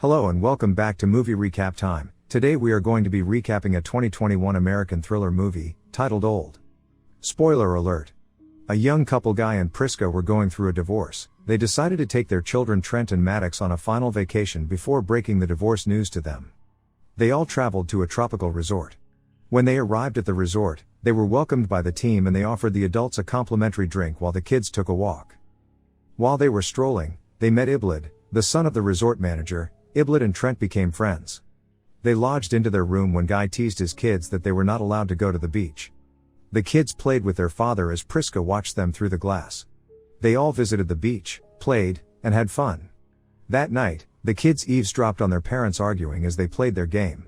Hello and welcome back to Movie Recap Time. Today we are going to be recapping a 2021 American thriller movie, titled Old. Spoiler alert. A young couple, Guy and Priska, were going through a divorce. They decided to take their children Trent and Maddox on a final vacation before breaking the divorce news to them. They all traveled to a tropical resort. When they arrived at the resort, they were welcomed by the team and they offered the adults a complimentary drink while the kids took a walk. While they were strolling, they met Iblid, the son of the resort manager. Iblid and Trent became friends. They lodged into their room when Guy teased his kids that they were not allowed to go to the beach. The kids played with their father as Priska watched them through the glass. They all visited the beach, played, and had fun. That night, the kids eavesdropped on their parents arguing as they played their game.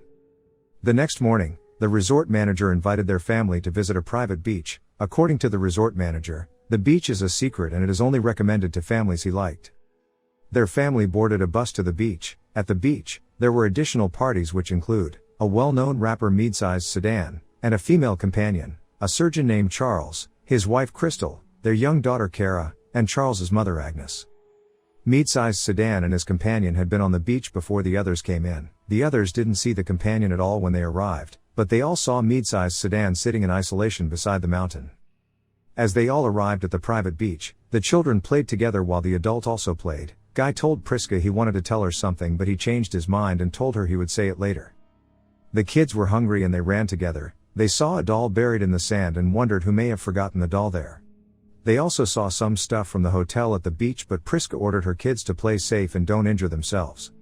The next morning, the resort manager invited their family to visit a private beach. According to the resort manager, the beach is a secret and it is only recommended to families he liked. Their family boarded a bus to the beach. At the beach, there were additional parties which include a well-known rapper, mid-sized sedan, and a female companion, a surgeon named Charles, his wife Crystal, their young daughter Kara, and Charles's mother Agnes. Mid-sized sedan and his companion had been on the beach before the others came in. The others didn't see the companion at all when they arrived, but they all saw mid-sized sedan sitting in isolation beside the mountain. As they all arrived at the private beach, the children played together while the adult also played. Guy told Priska he wanted to tell her something, but he changed his mind and told her he would say it later. The kids were hungry and they ran together. They saw a doll buried in the sand and wondered who may have forgotten the doll there. They also saw some stuff from the hotel at the beach, but Priska ordered her kids to play safe and don't injure themselves.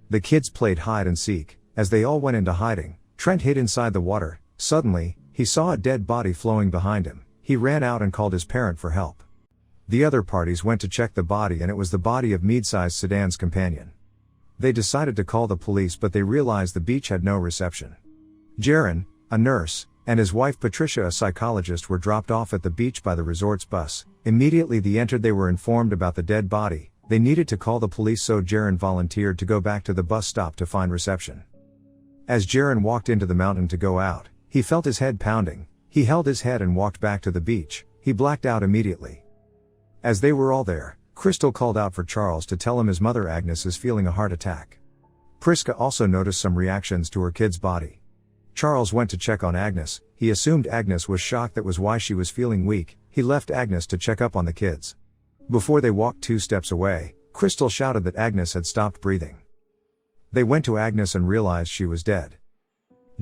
The kids played hide and seek. As they all went into hiding, Trent hid inside the water. Suddenly, he saw a dead body flowing behind him. He ran out and called his parent for help. The other parties went to check the body and it was the body of mid-sized sedan's companion. They decided to call the police, but they realized the beach had no reception. Jaron, a nurse, and his wife Patricia, a psychologist, were dropped off at the beach by the resort's bus. Immediately they were informed about the dead body. They needed to call the police, so Jaron volunteered to go back to the bus stop to find reception. As Jaron walked into the mountain to go out, he felt his head pounding. He held his head and walked back to the beach. He blacked out immediately. As they were all there, Crystal called out for Charles to tell him his mother Agnes is feeling a heart attack. Priska also noticed some reactions to her kid's body. Charles went to check on Agnes. He assumed Agnes was shocked, that was why she was feeling weak. He left Agnes to check up on the kids. Before they walked 2 steps away, Crystal shouted that Agnes had stopped breathing. They went to Agnes and realized she was dead.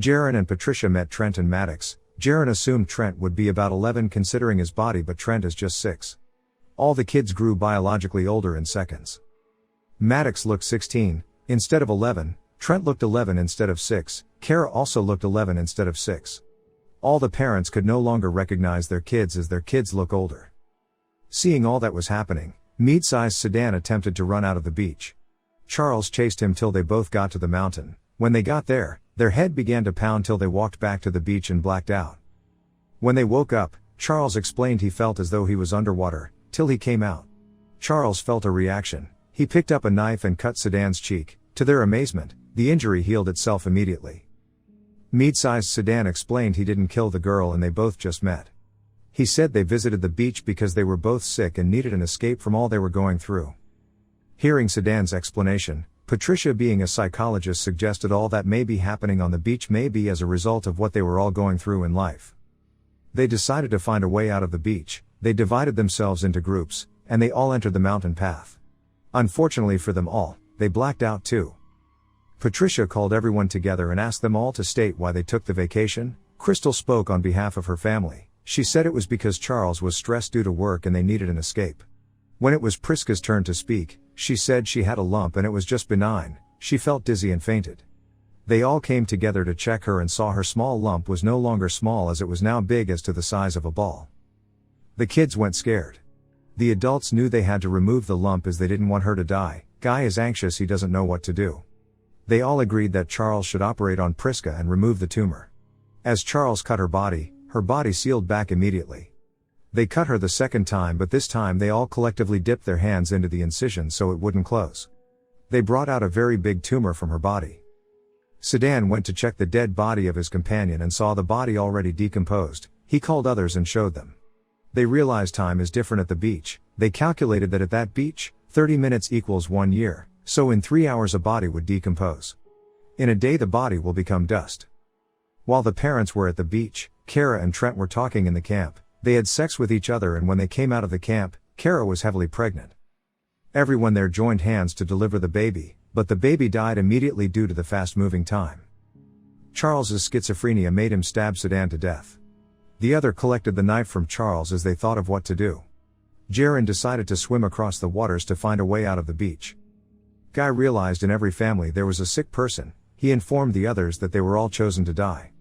Jaron and Patricia met Trent and Maddox. Jaron assumed Trent would be about 11 considering his body, but Trent is just 6. All the kids grew biologically older in seconds. Maddox looked 16, instead of 11, Trent looked 11 instead of 6, Kara also looked 11 instead of 6. All the parents could no longer recognize their kids as their kids look older. Seeing all that was happening, mid-sized sedan attempted to run out of the beach. Charles chased him till they both got to the mountain. When they got there, their head began to pound till they walked back to the beach and blacked out. When they woke up, Charles explained he felt as though he was underwater, till he came out. Charles felt a reaction. He picked up a knife and cut Sedan's cheek. To their amazement, the injury healed itself immediately. Mid-sized Sedan explained he didn't kill the girl and they both just met. He said they visited the beach because they were both sick and needed an escape from all they were going through. Hearing Sedan's explanation, Patricia, being a psychologist, suggested all that may be happening on the beach may be as a result of what they were all going through in life. They decided to find a way out of the beach. They divided themselves into groups, and they all entered the mountain path. Unfortunately for them all, they blacked out too. Patricia called everyone together and asked them all to state why they took the vacation. Crystal spoke on behalf of her family. She said it was because Charles was stressed due to work and they needed an escape. When it was Priska's turn to speak, she said she had a lump and it was just benign. She felt dizzy and fainted. They all came together to check her and saw her small lump was no longer small, as it was now big, as to the size of a ball. The kids went scared. The adults knew they had to remove the lump as they didn't want her to die. Guy is anxious, he doesn't know what to do. They all agreed that Charles should operate on Priska and remove the tumor. As Charles cut her body sealed back immediately. They cut her the second time, but this time they all collectively dipped their hands into the incision so it wouldn't close. They brought out a very big tumor from her body. Sedan went to check the dead body of his companion and saw the body already decomposed. He called others and showed them. They realized time is different at the beach. They calculated that at that beach, 30 minutes equals 1 year. So in 3 hours a body would decompose. In a day the body will become dust. While the parents were at the beach, Kara and Trent were talking in the camp. They had sex with each other, and when they came out of the camp, Kara was heavily pregnant. Everyone there joined hands to deliver the baby, but the baby died immediately due to the fast-moving time. Charles's schizophrenia made him stab Sedan to death. The other collected the knife from Charles as they thought of what to do. Jaron decided to swim across the waters to find a way out of the beach. Guy realized in every family there was a sick person. He informed the others that they were all chosen to die.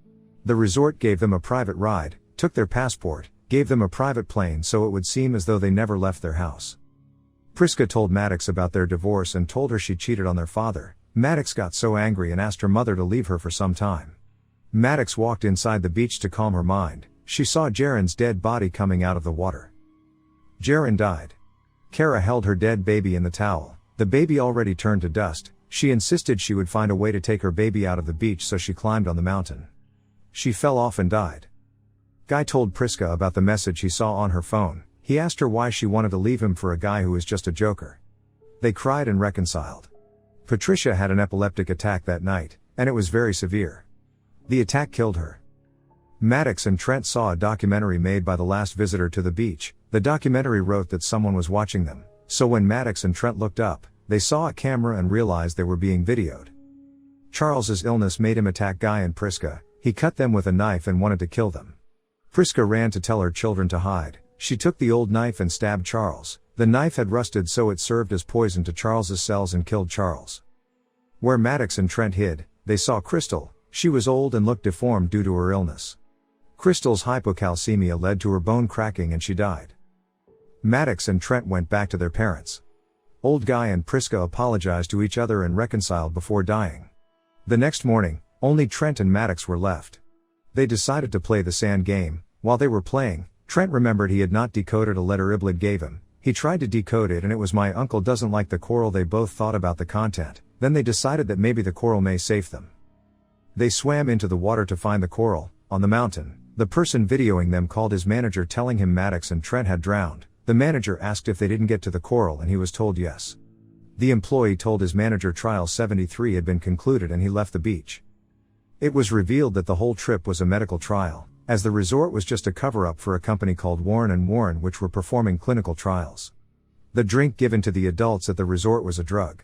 The resort gave them a private ride, took their passport, gave them a private plane so it would seem as though they never left their house. Priska told Maddox about their divorce and told her she cheated on their father. Maddox got so angry and asked her mother to leave her for some time. Maddox walked inside the beach to calm her mind. She saw Jaron's dead body coming out of the water. Jaron died. Kara held her dead baby in the towel. The baby already turned to dust. She insisted she would find a way to take her baby out of the beach, so she climbed on the mountain. She fell off and died. Guy told Priska about the message he saw on her phone. He asked her why she wanted to leave him for a guy who was just a joker. They cried and reconciled. Patricia had an epileptic attack that night, and it was very severe. The attack killed her. Maddox and Trent saw a documentary made by the last visitor to the beach. The documentary wrote that someone was watching them, so when Maddox and Trent looked up, they saw a camera and realized they were being videoed. Charles's illness made him attack Guy and Priska. He cut them with a knife and wanted to kill them. Priska ran to tell her children to hide. She took the old knife and stabbed Charles. The knife had rusted, so it served as poison to Charles's cells and killed Charles. Where Maddox and Trent hid, they saw Crystal. She was old and looked deformed due to her illness. Crystal's hypocalcemia led to her bone cracking and she died. Maddox and Trent went back to their parents. Old Guy and Priska apologized to each other and reconciled before dying. The next morning, only Trent and Maddox were left. They decided to play the sand game. While they were playing, Trent remembered he had not decoded a letter Iblid gave him. He tried to decode it and it was "My uncle doesn't like the coral." They both thought about the content, then they decided that maybe the coral may save them. They swam into the water to find the coral. On the mountain, the person videoing them called his manager, telling him Maddox and Trent had drowned. The manager asked if they didn't get to the coral and he was told yes. The employee told his manager trial 73 had been concluded and he left the beach. It was revealed that the whole trip was a medical trial, as the resort was just a cover-up for a company called Warren & Warren, which were performing clinical trials. The drink given to the adults at the resort was a drug.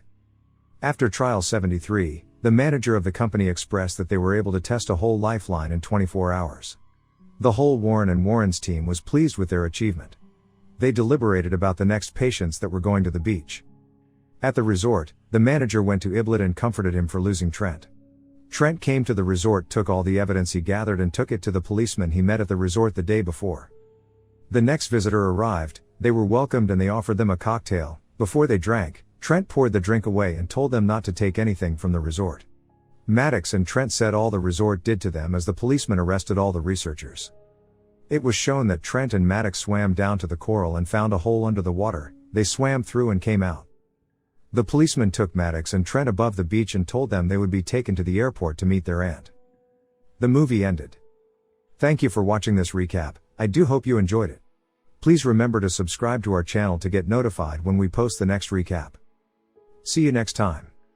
After trial 73, the manager of the company expressed that they were able to test a whole lifeline in 24 hours. The whole Warren & Warren's team was pleased with their achievement. They deliberated about the next patients that were going to the beach. At the resort, the manager went to Iblid and comforted him for losing Trent. Trent came to the resort, took all the evidence he gathered and took it to the policeman he met at the resort the day before. The next visitor arrived. They were welcomed and they offered them a cocktail. Before they drank, Trent poured the drink away and told them not to take anything from the resort. Maddox and Trent said all the resort did to them as the policeman arrested all the researchers. It was shown that Trent and Maddox swam down to the coral and found a hole under the water. They swam through and came out. The policeman took Maddox and Trent above the beach and told them they would be taken to the airport to meet their aunt. The movie ended. Thank you for watching this recap. I do hope you enjoyed it. Please remember to subscribe to our channel to get notified when we post the next recap. See you next time.